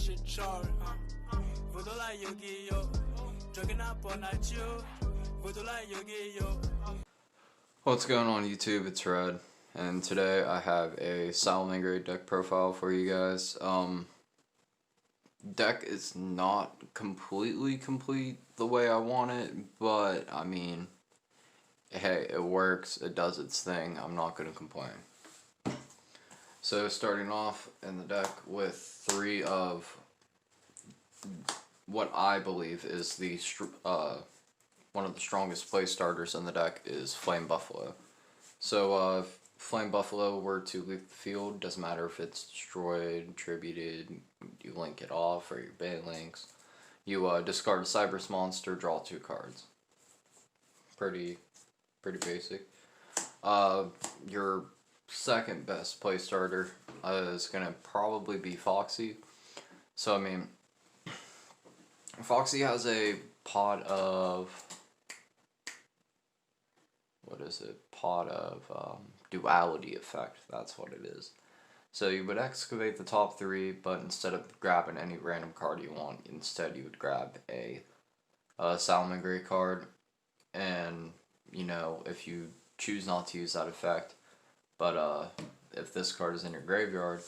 shit chart. Voodoo like Yu-Gi-Oh, jogging up on that you. Voodoo like Yu-Gi-Oh. What's going on YouTube? It's Red, and today I have a SalamanGreat deck profile for you guys. Deck is not completely complete the way I want it, but I mean, hey, it works, it does its thing, I'm not going to complain. So starting off in the deck with three of what I believe is the one of the strongest play starters in the deck is Flame Buffalo. So if Flame Buffalo were to leave the field, doesn't matter if it's destroyed, tributed, you link it off, or your ban links. You discard a Cyberse monster, draw 2 cards. Pretty basic. Your second best play starter is gonna probably be Foxy. So I mean, Foxy has a pot of duality effect. That's what it is. So you would excavate the top 3, but instead of grabbing any random card you want, instead you would grab a SalamanGreat card, and you know, if you choose not to use that effect, but if this card is in your graveyard,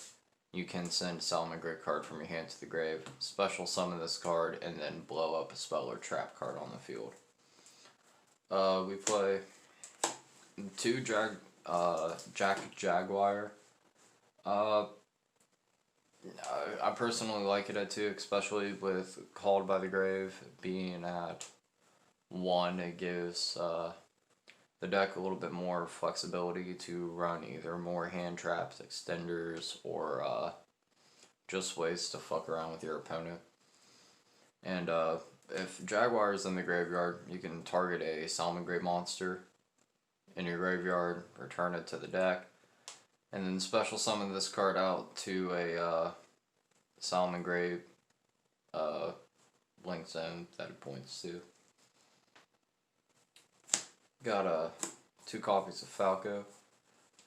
you can send a SalamanGreat card from your hand to the grave, special summon this card, and then blow up a spell or trap card on the field. We play 2 Jack Jaguar. I personally like it at 2, especially with Called by the Grave being at 1. It gives the deck a little bit more flexibility to run either more hand traps, extenders, or just ways to fuck around with your opponent. And if Jaguar is in the graveyard, you can target a SalamanGreat monster in your graveyard, return it to the deck, and then special summon this card out to a SalamanGreat link zone that it points to. Got 2 copies of Falco.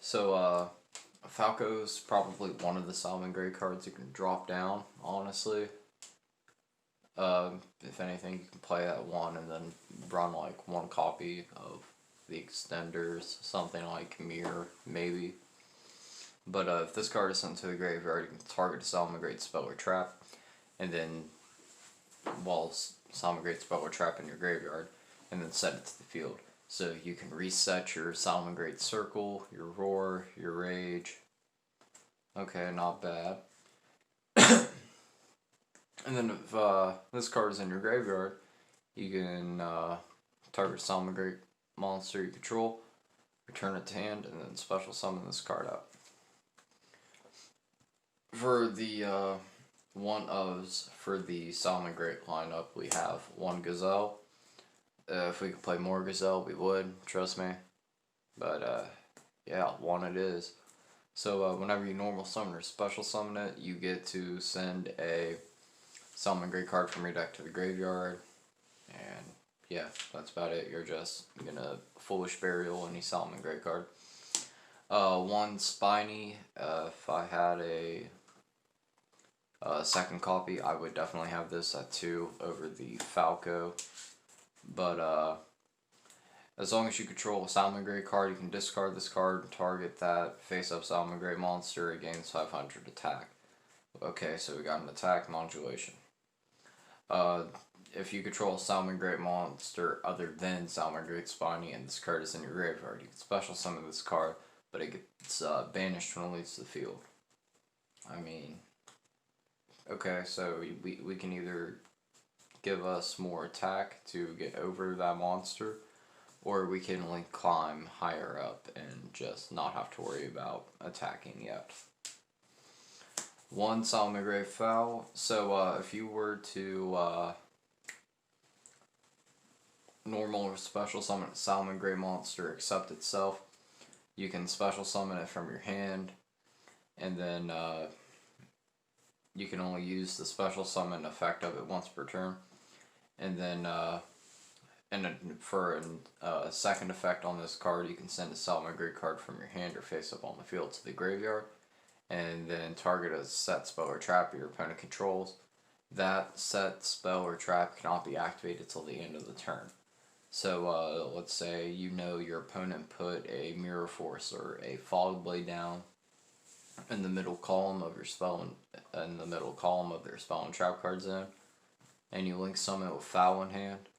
So Falco's probably one of the SalamanGreat cards you can drop down, honestly. If anything, you can play at 1 and then run like 1 copy of the extenders, something like Mirror, maybe. But if this card is sent to the graveyard, you can target a SalamanGreat spell or trap, and then while SalamanGreat spell or trap in your graveyard, and then set it to the field. So you can reset your SalamanGreat Circle, your Roar, your Rage. Okay, not bad. And then if this card is in your graveyard, you can target a SalamanGreat monster you control, return it to hand, and then special summon this card out. For the for the SalamanGreat lineup, we have 1 Gazelle. If we could play more Gazelle, we would, trust me. But yeah, 1 it is. So whenever you normal summon or special summon it, you get to send a SalamanGreat card from your deck to the graveyard. And yeah, that's about it. You're just gonna Foolish Burial any SalamanGreat card. 1 Spiny. If I had a second copy, I would definitely have this at 2 over the Falco. But as long as you control a SalamanGreat card, you can discard this card and target that face-up SalamanGreat monster. It gains 500 attack. Okay, so we got an attack modulation. If you control a SalamanGreat monster other than SalamanGreat Spiny and this card is in your graveyard, you can special summon this card, but it gets banished when it leaves the field. I mean, okay, so we can either give us more attack to get over that monster, or we can like climb higher up and just not have to worry about attacking yet. 1 SalamanGreat Foul. So if you were to normal or special summon a SalamanGreat monster except itself, you can special summon it from your hand, and then you can only use the special summon effect of it once per turn. And then for a second effect on this card, you can send a SalamanGreat card from your hand or face up on the field to the graveyard, and then target a set spell or trap your opponent controls. That set spell or trap cannot be activated till the end of the turn. So let's say you know your opponent put a Mirror Force or a Fog Blade down in the middle column of your spell in the middle column of their spell and trap card zone, and you link summon it with Foul in hand.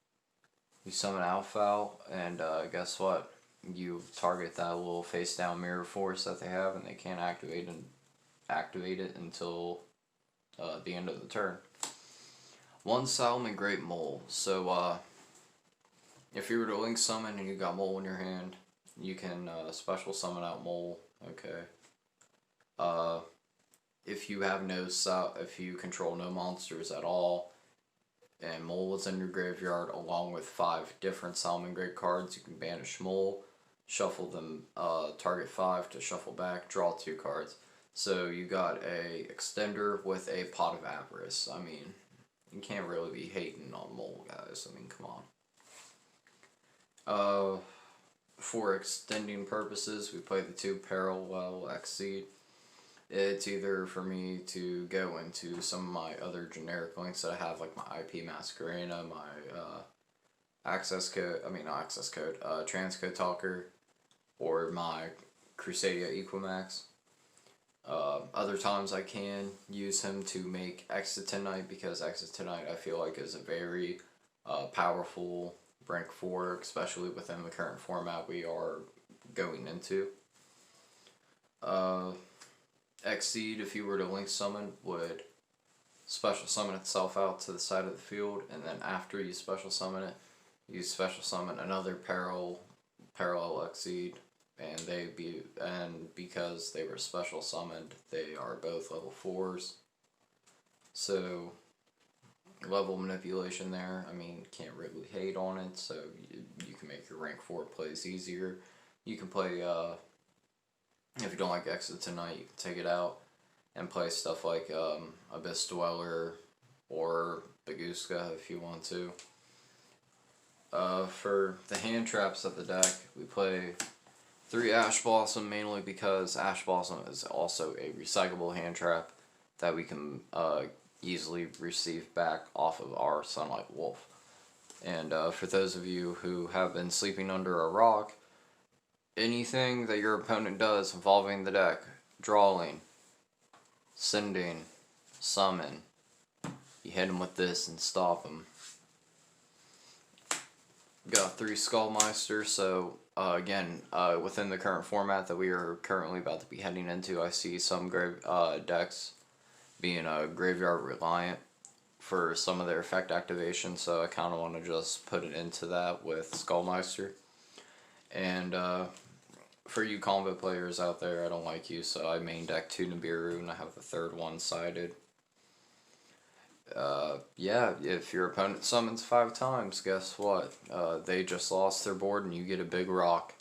You summon out Foul, and guess what? You target that little face down Mirror Force that they have, and they can't activate it until the end of the turn. One SalamanGreat Mole. So if you were to link summon and you got Mole in your hand, you can special summon out Mole. Okay. If you have if you control no monsters at all, and Mole is in your graveyard along with 5 different SalamanGreat cards, you can banish Mole, shuffle them, target 5 to shuffle back, draw 2 cards. So you got a extender with a Pot of Avarice. I mean, you can't really be hating on Mole, guys. I mean, come on. For extending purposes, we play the 2 Parallel Exceed. It's either for me to go into some of my other generic links that I have, like my IP Masquerena, my Transcode Talker, or my Crusadia Equimax. Other times I can use him to make Exotenite, because Exotenite I feel like is a very powerful rank 4, especially within the current format we are going into. Exceed, if you were to link summon, would special summon itself out to the side of the field, and then after you special summon it, you special summon another Parallel Exceed, and because they were special summoned, they are both level 4s. So level manipulation there, I mean, can't really hate on it, so you can make your rank 4 plays easier. You can play, if you don't like Exotenite, you can take it out and play stuff like Abyss Dweller or Baguska if you want to. For the hand traps of the deck, we play 3 Ash Blossom, mainly because Ash Blossom is also a recyclable hand trap that we can easily receive back off of our Sunlight Wolf. And for those of you who have been sleeping under a rock, anything that your opponent does involving the deck, drawing, sending, summon, you hit them with this and stop them. Got 3 Skullmeister, so again, within the current format that we are currently about to be heading into, I see some decks being graveyard reliant for some of their effect activation, so I kind of want to just put it into that with Skullmeister. And for you combo players out there, I don't like you, so I main deck 2 Nibiru, and I have the 3rd one sided. Yeah, if your opponent summons 5 times, guess what? They just lost their board and you get a big rock.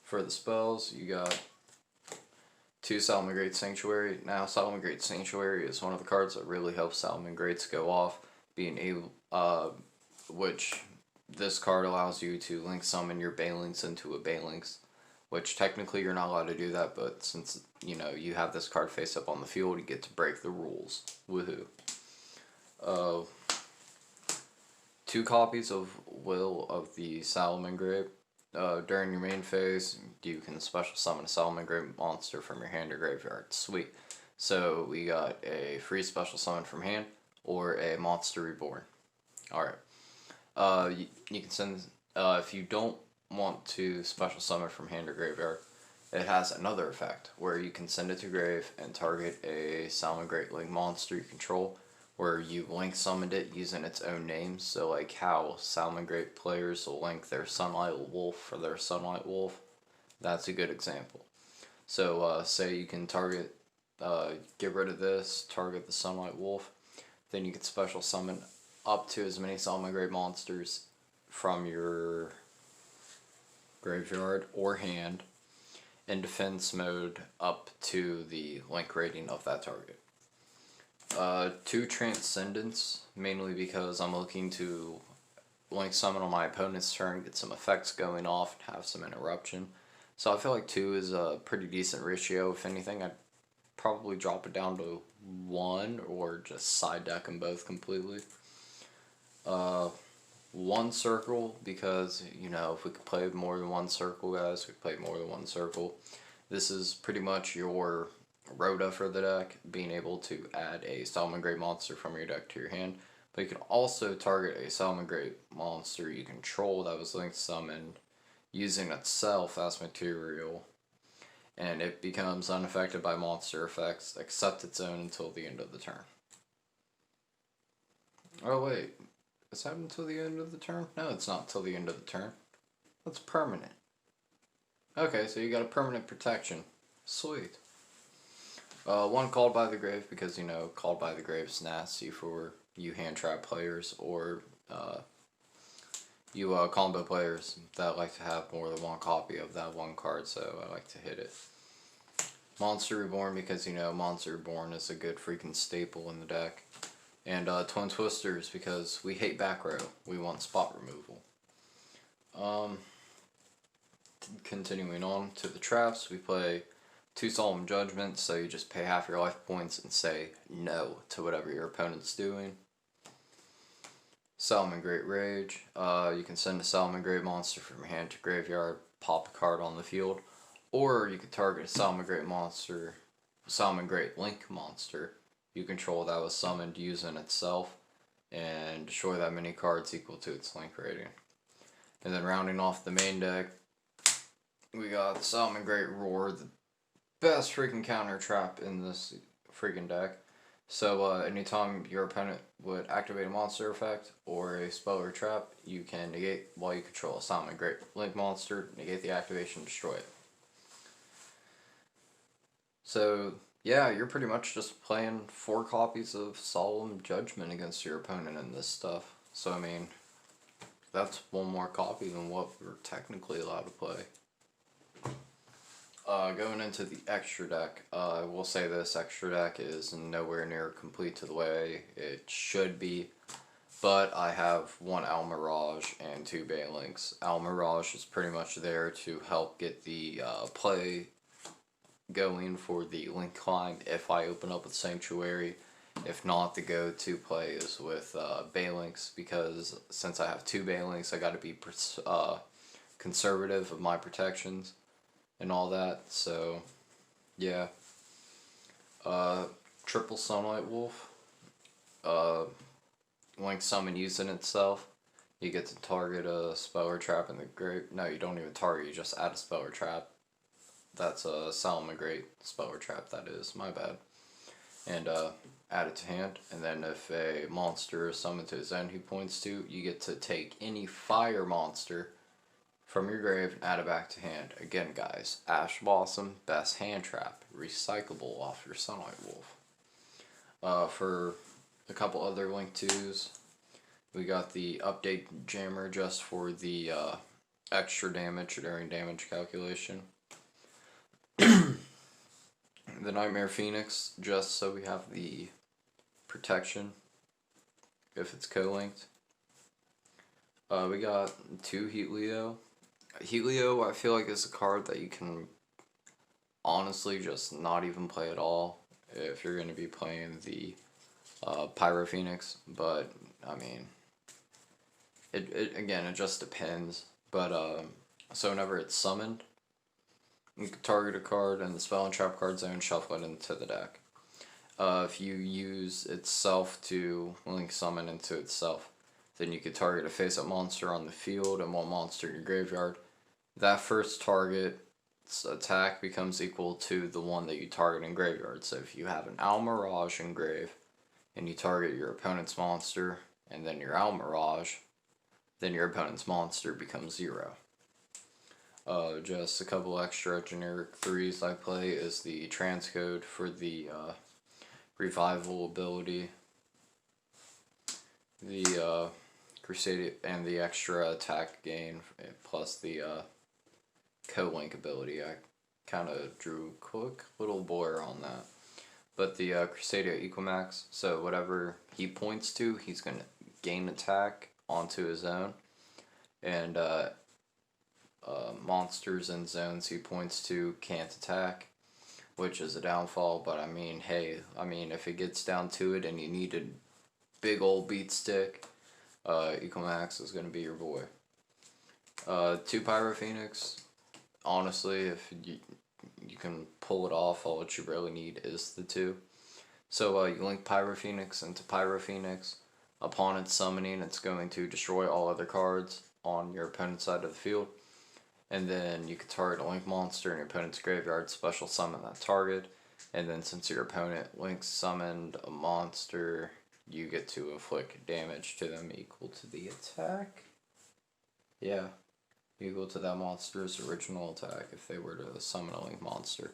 For the spells, you got 2 SalamanGreat Sanctuary. Now, SalamanGreat Sanctuary is one of the cards that really helps SalamanGreats go off, being able, which this card allows you to link summon your Banelings into a Banelings, which technically you're not allowed to do that, but since, you know, you have this card face up on the field, you get to break the rules. Woohoo. 2 copies of Will of the SalamanGreat. During your main phase, you can special summon a SalamanGreat monster from your hand or graveyard. Sweet. So we got a free special summon from hand or a monster reborn. Alright. You can send, if you don't want to special summon from hand or graveyard, it has another effect where you can send it to grave and target a SalamanGreat link monster you control, where you link summoned it using its own name. So like how SalamanGreat players will link their Sunlight Wolf for their Sunlight Wolf. That's a good example. So say you can target, get rid of this, target the Sunlight Wolf, then you can special summon up to as many SalamanGreat monsters from your graveyard or hand in defense mode up to the link rating of that target. 2 Transcendence, mainly because I'm looking to link summon on my opponent's turn, get some effects going off, and have some interruption. So I feel like 2 is a pretty decent ratio. If anything, I'd probably drop it down to 1 or just side deck them both completely. 1 circle, because, you know, if we could play more than 1 circle, guys, we could play more than 1 circle. This is pretty much your rota for the deck, being able to add a SalamanGreat monster from your deck to your hand. But you can also target a SalamanGreat monster you control that was linked summoned using itself as material, and it becomes unaffected by monster effects except its own until the end of the turn. Oh wait, is that until the end of the turn? No, it's not until the end of the turn. That's permanent. Okay, so you got a permanent protection. Sweet. 1 Called by the Grave, because, you know, Called by the Grave is nasty for you hand trap players, or you combo players that like to have more than 1 copy of that 1 card, so I like to hit it. Monster Reborn, because, you know, Monster Reborn is a good freaking staple in the deck. And Twin Twisters, because we hate back row. We want spot removal. Continuing on to the traps, we play 2 Solemn Judgments, so you just pay half your life points and say no to whatever your opponent's doing. SalamanGreat Rage, you can send a SalamanGreat monster from your hand to graveyard, pop a card on the field, or you can target a SalamanGreat Link monster you control that was summoned using itself, and destroy that many cards equal to its Link rating. And then rounding off the main deck, we got SalamanGreat Roar, the best freaking counter trap in this freaking deck. So anytime your opponent would activate a monster effect or a spell or trap, you can negate while you control a SalamanGreat Link monster, negate the activation, destroy it. So yeah, you're pretty much just playing 4 copies of Solemn Judgment against your opponent in this stuff. So I mean, that's 1 more copy than what we're technically allowed to play. Going into the extra deck, I will say this extra deck is nowhere near complete to the way it should be, but I have 1 Al Mirage and 2 Banelinks. Al Mirage is pretty much there to help get the play going for the Link climb if I open up with Sanctuary. If not, the go-to play is with Banelinks, because since I have 2 Banelinks, I got to be conservative of my protections and all that. So yeah, triple Sunlight Wolf, Link summon using itself. You get to target a spell or trap in the grave. No, you don't even target, you just add a spell or trap. That's a SalamanGreat spell or trap, that is, my bad. And add it to hand, and then if a monster is summoned to his end he points to, you get to take any fire monster from your grave and add it back to hand. Again, guys, Ash Blossom, best hand trap, recyclable off your Sunlight Wolf. For a couple other Link 2s, we got the Update Jammer just for the extra damage during damage calculation. The Nightmare Phoenix, just so we have the protection if it's co-linked. We got 2 Heatleo. Heatleo, I feel like, is a card that you can honestly just not even play at all if you're going to be playing the Pyro Phoenix, but I mean, it just depends. But so whenever it's summoned, you can target a card in the spell and trap card zone, shuffle it into the deck. If you use itself to Link summon into itself, then you could target a face-up monster on the field and 1 monster in your graveyard. That first target's attack becomes equal to the one that you target in graveyard. So if you have an Al Mirage in grave, and you target your opponent's monster, and then your Al Mirage, then your opponent's monster becomes 0. Just a couple extra generic 3s I play is the transcode for the revival ability, the Crusade, and the extra attack gain, plus the co-link ability. I kind of drew a quick little blur on that. But the Crusadia Equimax, so whatever he points to, he's going to gain attack onto his own. And monsters and zones he points to can't attack, which is a downfall, but I mean, hey, if it gets down to it and you need a big old beat stick, Ecomax is going to be your boy. 2 Pyro Phoenix, honestly, if you can pull it off, all what you really need is the 2. So you link Pyro Phoenix into Pyro Phoenix. Upon its summoning, it's going to destroy all other cards on your opponent's side of the field. And then you can target a link monster in your opponent's graveyard, special summon that target. And then since your opponent link summoned a monster, you get to inflict damage to them equal to the attack. Yeah, equal to that monster's original attack if they were to summon a link monster.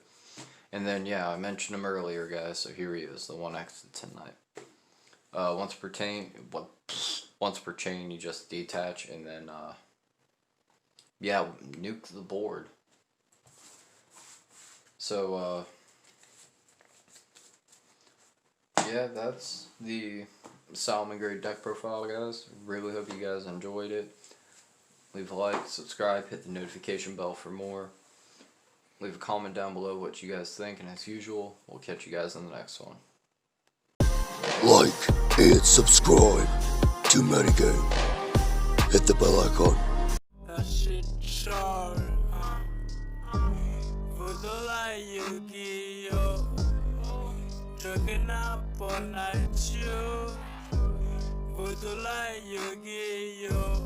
And then, yeah, I mentioned him earlier, guys, so here he is, the 1x tonight. Once per chain, you just detach and then, yeah, nuke the board. So, yeah, that's the SalamanGreat deck profile, guys. Really hope you guys enjoyed it. Leave a like, subscribe, hit the notification bell for more. Leave a comment down below what you guys think, and as usual, we'll catch you guys in the next one. Like and subscribe to Metagame. Hit the bell icon. That shit sharp. Voodoo like Yu-Gi-Oh! Jogging up all night, you. Voodoo like Yu-Gi-Oh!